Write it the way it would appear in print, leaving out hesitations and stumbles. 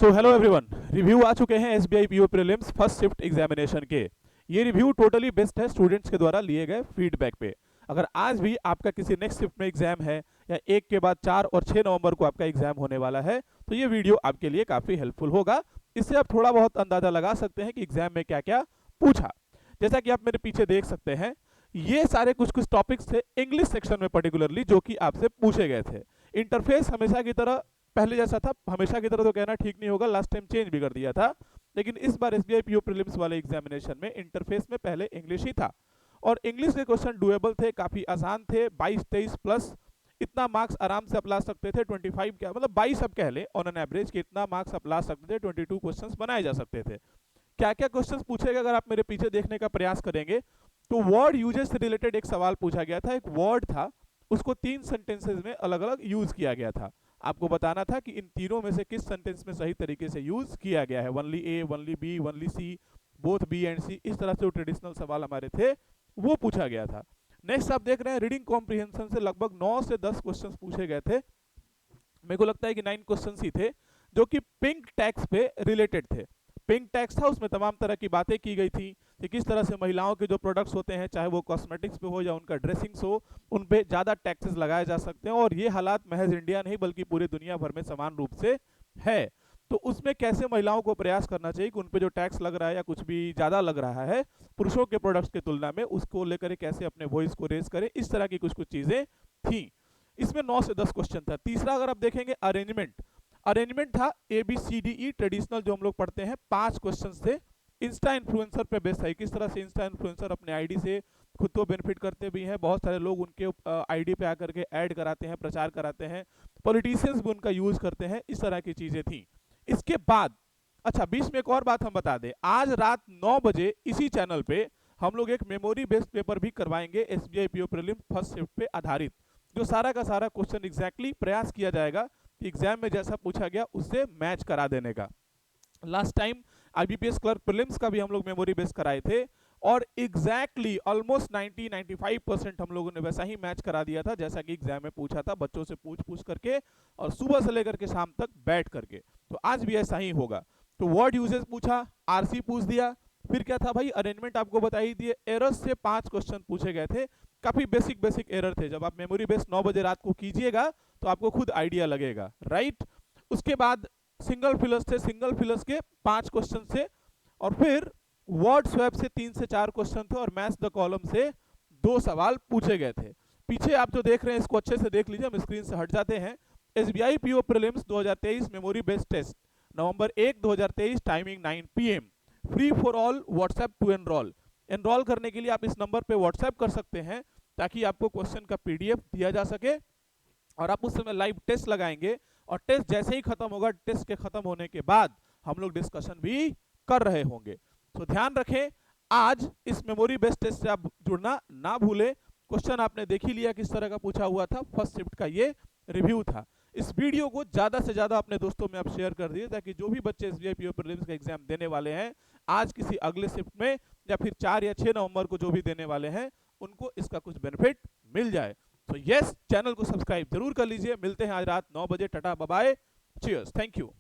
So hello everyone, review आ चुके हैं SBI PO prelims first shift examination के। ये रिव्यू टोटली बेस्ड है स्टूडेंट्स के द्वारा लिए गए फीडबैक पे। अगर आज भी आपका किसी नेक्स्ट शिफ्ट में एग्जाम है या एक के बाद 4 और 6 नवंबर को आपका एग्जाम होने वाला है, तो ये वीडियो आपके लिए काफ़ी हेल्पफुल होगा। इससे आप थोड़ा बहुत अंदाज़ा लगा सकते हैं कि एग्जाम में क्या क्या पूछा। जैसा कि आप मेरे पीछे देख सकते हैं, ये सारे कुछ कुछ टॉपिक्स थे इंग्लिश सेक्शन में पर्टिकुलरली, जो कि आपसे पूछे गए थे। इंटरफेस हमेशा की तरह पहले जैसा था, हमेशा की तरह तो कहना ठीक नहीं होगा, लास्ट टाइम चेंज भी कर दिया था, लेकिन इस बार एसबीआई पीओ प्रीलिम्स वाले एग्जामिनेशन में इंटरफेस में पहले इंग्लिश ही था और इंग्लिश के क्वेश्चन डुएबल थे, काफी आसान थे। 22-23 प्लस इतना मार्क्स आराम से आप ला सकते थे। 25 क्या मतलब 22 आप कह लें ऑन एन एवरेज कि इतना मार्क्स आप ला सकते थे। 22 क्वेश्चंस बनाए जा सकते थे। क्या क्या क्वेश्चंस पूछे गए अगर आप मेरे पीछे देखने का प्रयास करेंगे तो वर्ड यूजेस से रिलेटेड एक सवाल पूछा गया था। एक वर्ड था, उसको 3 सेंटेंसेज में अलग अलग यूज किया गया था। आपको बताना था कि इन तीनों में से किस सेंटेंस में सही तरीके से यूज किया गया है। Only A, only B, only C, both B and C, इस तरह से जो ट्रेडिशनल सवाल हमारे थे वो पूछा गया था। नेक्स्ट आप देख रहे हैं रीडिंग कॉम्प्रिहेंशन से लगभग 9 से 10 क्वेश्चंस पूछे गए थे। मेरे को लगता है कि 9 क्वेश्चंस ही थे जो कि पिंक टैक्स पे रिलेटेड थे। पिंक टैक्स था, उसमें तमाम तरह की बातें की गई थी कि किस तरह से महिलाओं के जो प्रोडक्ट्स होते हैं, चाहे वो कॉस्मेटिक्स पे हो या उनका ड्रेसिंग्स हो, उन पे ज़्यादा टैक्सेस लगाए जा सकते हैं और ये हालात महज इंडिया नहीं बल्कि पूरे दुनिया भर में समान रूप से है। तो उसमें कैसे महिलाओं को प्रयास करना चाहिए कि उन पे जो टैक्स लग रहा है या कुछ भी ज़्यादा लग रहा है पुरुषों के प्रोडक्ट्स की तुलना में, उसको लेकर कैसे अपने वॉइस को रेज करें, इस तरह की कुछ कुछ चीज़ें थी। इसमें 9 से 10 क्वेश्चन था। तीसरा अगर आप देखेंगे अरेंजमेंट था ABCDE ट्रेडिशनल जो हम लोग पढ़ते हैं। 5 क्वेश्चंस थे। इंस्टा इन्फ्लुएंसर पे बेस्ड है, किस तरह से इंस्टा इन्फ्लुएंसर अपने आईडी से खुद तो बेनिफिट करते भी हैं, बहुत सारे लोग उनके आईडी पे आकर के ऐड कराते हैं, प्रचार कराते हैं, पॉलिटिशियंस भी उनका यूज करते हैं, इस तरह की चीजें थी। इसके बाद अच्छा, बीच में एक और बात हम बता दें, आज रात 9 बजे इसी चैनल पे हम लोग एक मेमोरी बेस्ड पेपर भी करवाएंगे SBI PO prelim first shift पे आधारित, जो सारा का सारा क्वेश्चन एग्जैक्टली प्रयास किया जाएगा कि एग्जाम में जैसा पूछा गया उससे मैच करा देने का। Last time IBPS clerk prelims का भी हम लोग मेमोरी बेस कराए थे और एग्जैक्टली ऑलमोस्ट 90-95% हम लोगों ने वैसा ही मैच करा दिया था जैसा कि एग्जाम में पूछा था, बच्चों से पूछ करके और सुबह से लेकर के शाम तक बैठ करके। तो आज भी ऐसा ही होगा। तो वर्ड यूजेस पूछा, आरसी पूछ दिया, फिर क्या था भाई, अरेंजमेंट आपको बता ही दिए। एरर्स से 5 क्वेश्चन पूछे गए थे, काफी बेसिक एरर थे। जब आप मेमोरी बेस 9 बजे रात को कीजिएगा तो आपको खुद आइडिया लगेगा, राइट। उसके बाद सिंगल फिलर्स थे, सिंगल फिलर्स के 5 क्वेश्चन थे और फिर वर्ड स्वैप से 3 से 4 क्वेश्चन थे और मैच द कॉलम से 2 सवाल पूछे गए थे। पीछे आप जो देख रहे हैं इसको अच्छे से देख लीजिए, हम स्क्रीन से हट जाते हैं। SBI PO prelims 2023 memory based test नवंबर 1 2023, timing 9 PM, free for all, WhatsApp to enrol करने के लिए आप इस नंबर पे व्हाट्सएप कर सकते हैं ताकि आपको क्वेश्चन का PDF दिया जा सके और आप उस समय लाइव टेस्ट लगाएंगे और टेस्ट जैसे ही खत्म होगा, टेस्ट के खत्म होने के बाद हम लोग डिस्कशन भी कर रहे होंगे। तो ध्यान रखें, आज इस मेमोरी बेस्ड टेस्ट से आप जुड़ना ना भूलें। क्वेश्चन आपने देख ही लिया किस तरह का पूछा हुआ था, फर्स्ट शिफ्ट का ये रिव्यू था। इस वीडियो को ज्यादा से ज्यादा अपने दोस्तों में आप शेयर कर दिए ताकि जो भी बच्चे एसबीआई पीओ प्रीलिम्स का एग्जाम देने वाले हैं आज किसी अगले शिफ्ट में या फिर 4 या 6 नवंबर को जो भी देने वाले हैं उनको इसका कुछ बेनिफिट मिल जाए। तो यस, चैनल को सब्सक्राइब जरूर कर लीजिए। मिलते हैं आज रात 9 बजे। टाटा bye bye, cheers, thank you.